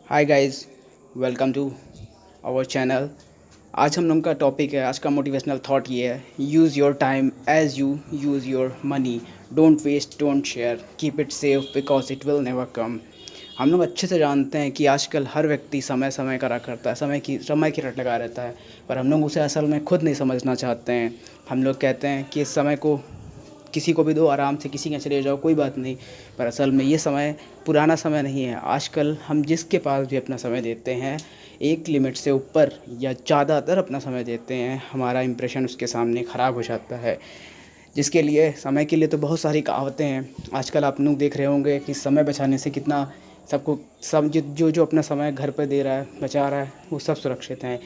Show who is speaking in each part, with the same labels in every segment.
Speaker 1: Hi guys, welcome to our channel. आज हम लोग का टॉपिक है, आज का मोटिवेशनल थॉट ये है, use your time as you use your money. Don't waste, don't share, keep it safe because it will never come. हम लोग अच्छे से जानते हैं कि आजकल हर व्यक्ति समय समय करा करता है, समय की रट लगा रहता है, पर हम लोग उसे असल में खुद नहीं समझना चाहते हैं। हम लोग कहते हैं कि इस समय को किसी को भी दो, आराम से किसी के चले जाओ, कोई बात नहीं। पर असल में ये समय पुराना समय नहीं है। आजकल हम जिसके पास भी अपना समय देते हैं, एक लिमिट से ऊपर या ज़्यादातर अपना समय देते हैं, हमारा इंप्रेशन उसके सामने ख़राब हो जाता है। जिसके लिए समय के लिए तो बहुत सारी कहावतें हैं। आजकल आप लोग देख रहे होंगे कि समय बचाने से कितना सबको सब जो जो अपना समय घर पर दे रहा है, बचा रहा है, वो सब सुरक्षित हैं।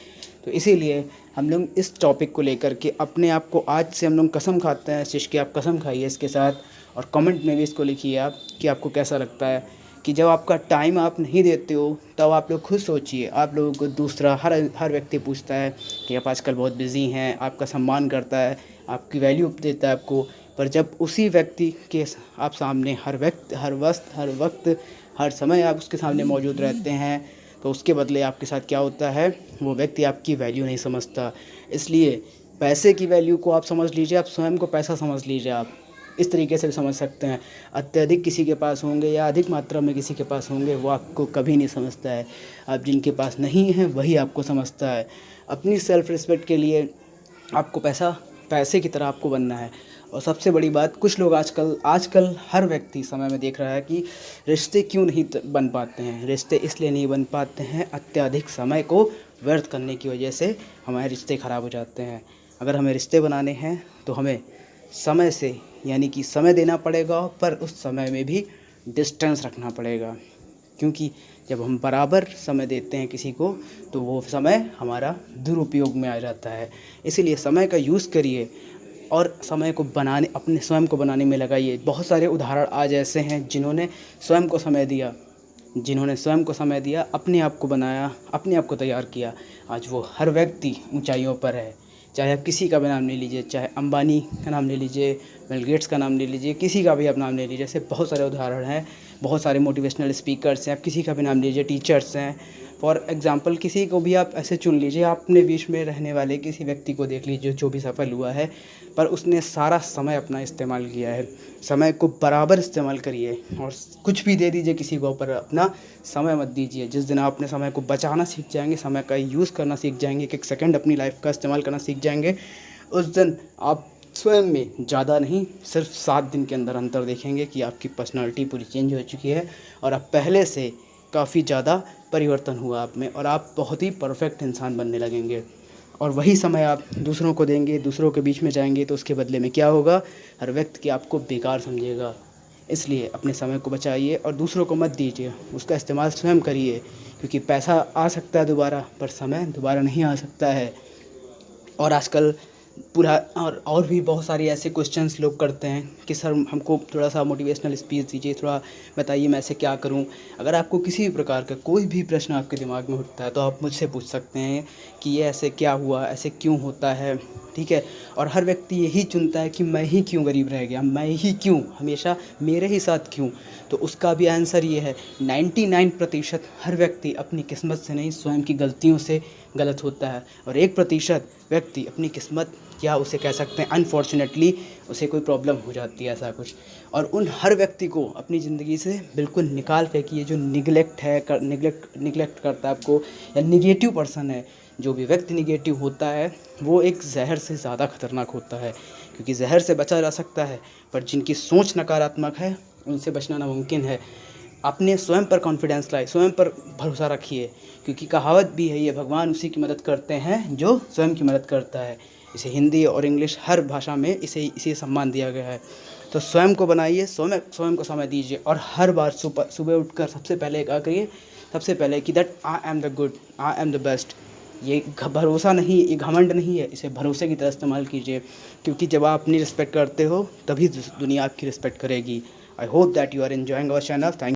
Speaker 1: तो इसीलिए हम लोग इस टॉपिक को लेकर के अपने आप को आज से हम लोग कसम खाते हैं, इस चीज़ की आप कसम खाइए इसके साथ, और कमेंट में भी इसको लिखिए आप कि आपको कैसा लगता है कि जब आपका टाइम आप नहीं देते हो तब आप लोग खुद सोचिए। आप लोगों को दूसरा हर व्यक्ति पूछता है कि आप आजकल बहुत बिज़ी हैं, आपका सम्मान करता है, आपकी वैल्यू देता है आपको, पर जब उसी व्यक्ति के आप सामने हर वक्त हर समय आप उसके सामने मौजूद रहते हैं, तो उसके बदले आपके साथ क्या होता है, वो व्यक्ति आपकी वैल्यू नहीं समझता। इसलिए पैसे की वैल्यू को आप समझ लीजिए, आप स्वयं को पैसा समझ लीजिए। आप इस तरीके से भी समझ सकते हैं। अत्यधिक किसी के पास होंगे या अधिक मात्रा में किसी के पास होंगे, वो आपको कभी नहीं समझता है। आप जिनके पास नहीं है वही आपको समझता है। अपनी सेल्फ़ रिस्पेक्ट के लिए आपको पैसे की तरह आपको बनना है। और सबसे बड़ी बात, कुछ लोग आजकल हर व्यक्ति समय में देख रहा है कि रिश्ते क्यों नहीं बन पाते हैं। रिश्ते इसलिए नहीं बन पाते हैं, अत्यधिक समय को व्यर्थ करने की वजह से हमारे रिश्ते ख़राब हो जाते हैं। अगर हमें रिश्ते बनाने हैं तो हमें समय से यानी कि समय देना पड़ेगा, पर उस समय में भी डिस्टेंस रखना पड़ेगा। क्योंकि जब हम बराबर समय देते हैं किसी को, तो वो समय हमारा दुरुपयोग में आ जाता है। इसीलिए समय का यूज़ करिए और समय को बनाने, अपने स्वयं को बनाने में लगाइए। बहुत सारे उदाहरण आज ऐसे हैं जिन्होंने स्वयं को समय दिया, अपने आप को बनाया, अपने आप को तैयार किया। आज वो हर व्यक्ति ऊंचाइयों पर है। चाहे आप किसी का भी नाम ले लीजिए, चाहे अंबानी का नाम ले लीजिए, बिल गेट्स का नाम ले लीजिए, किसी का भी आप नाम ले लीजिए। ऐसे बहुत सारे उदाहरण हैं, बहुत सारे मोटिवेशनल स्पीकर्स हैं, आप किसी का भी नाम लीजिए, टीचर्स हैं। फॉर एग्ज़ाम्पल किसी को भी आप ऐसे चुन लीजिए, आप अपने बीच में रहने वाले किसी व्यक्ति को देख लीजिए जो भी सफल हुआ है, पर उसने सारा समय अपना इस्तेमाल किया है। समय को बराबर इस्तेमाल करिए और कुछ भी दे दीजिए किसी को, पर अपना समय मत दीजिए। जिस दिन आप अपने समय को बचाना सीख जाएंगे, समय का यूज़ करना सीख जाएंगे, एक सेकंड अपनी लाइफ का इस्तेमाल करना सीख जाएंगे, उस दिन आप स्वयं में ज़्यादा नहीं, सिर्फ 7 दिन के अंदर अंतर देखेंगे कि आपकी पर्सनालिटी पूरी चेंज हो चुकी है और आप पहले से काफ़ी ज़्यादा परिवर्तन हुआ आप में, और आप बहुत ही परफेक्ट इंसान बनने लगेंगे। और वही समय आप दूसरों को देंगे, दूसरों के बीच में जाएंगे, तो उसके बदले में क्या होगा, हर व्यक्ति की आपको बेकार समझेगा। इसलिए अपने समय को बचाइए और दूसरों को मत दीजिए, उसका इस्तेमाल स्वयं करिए। क्योंकि पैसा आ सकता है दोबारा, पर समय दोबारा नहीं आ सकता है। और आजकल पूरा और भी बहुत सारी ऐसे क्वेश्चंस लोग करते हैं कि सर हमको थोड़ा सा मोटिवेशनल स्पीच दीजिए, थोड़ा बताइए मैं ऐसे क्या करूं। अगर आपको किसी भी प्रकार का कोई भी प्रश्न आपके दिमाग में उठता है तो आप मुझसे पूछ सकते हैं कि ये ऐसे क्या हुआ, ऐसे क्यों होता है, ठीक है। और हर व्यक्ति यही चुनता है कि मैं ही क्यों गरीब रह गया, मैं ही क्यों, हमेशा मेरे ही साथ क्यों। तो उसका भी आंसर ये है, 99% हर व्यक्ति अपनी किस्मत से नहीं, स्वयं की गलतियों से गलत होता है। और 1% व्यक्ति अपनी किस्मत, या उसे कह सकते हैं अनफॉर्चुनेटली उसे कोई प्रॉब्लम हो जाती है, ऐसा कुछ। और उन हर व्यक्ति को अपनी ज़िंदगी से बिल्कुल निकाल फेंकिए जो निगलेक्ट करता है आपको, या निगेटिव पर्सन है। जो भी व्यक्ति निगेटिव होता है वो एक जहर से ज़्यादा खतरनाक होता है, क्योंकि जहर से बचा जा सकता है, पर जिनकी सोच नकारात्मक है उनसे बचना नामुमकिन है। अपने स्वयं पर कॉन्फिडेंस लाए, स्वयं पर भरोसा रखिए, क्योंकि कहावत भी है ये, भगवान उसी की मदद करते हैं जो स्वयं की मदद करता है। इसे हिंदी और इंग्लिश हर भाषा में इसे सम्मान दिया गया है। तो स्वयं को बनाइए, स्वयं को समय दीजिए, और हर बार सुबह उठकर सबसे पहले क्या करिए, सबसे पहले कि that I am the good, I am the best. ये भरोसा नहीं, ये घमंड नहीं है, इसे भरोसे की तरह इस्तेमाल कीजिए। क्योंकि जब आप अपनी रिस्पेक्ट करते हो तभी दुनिया आपकी रिस्पेक्ट करेगी। I hope that you are enjoying our channel. Thank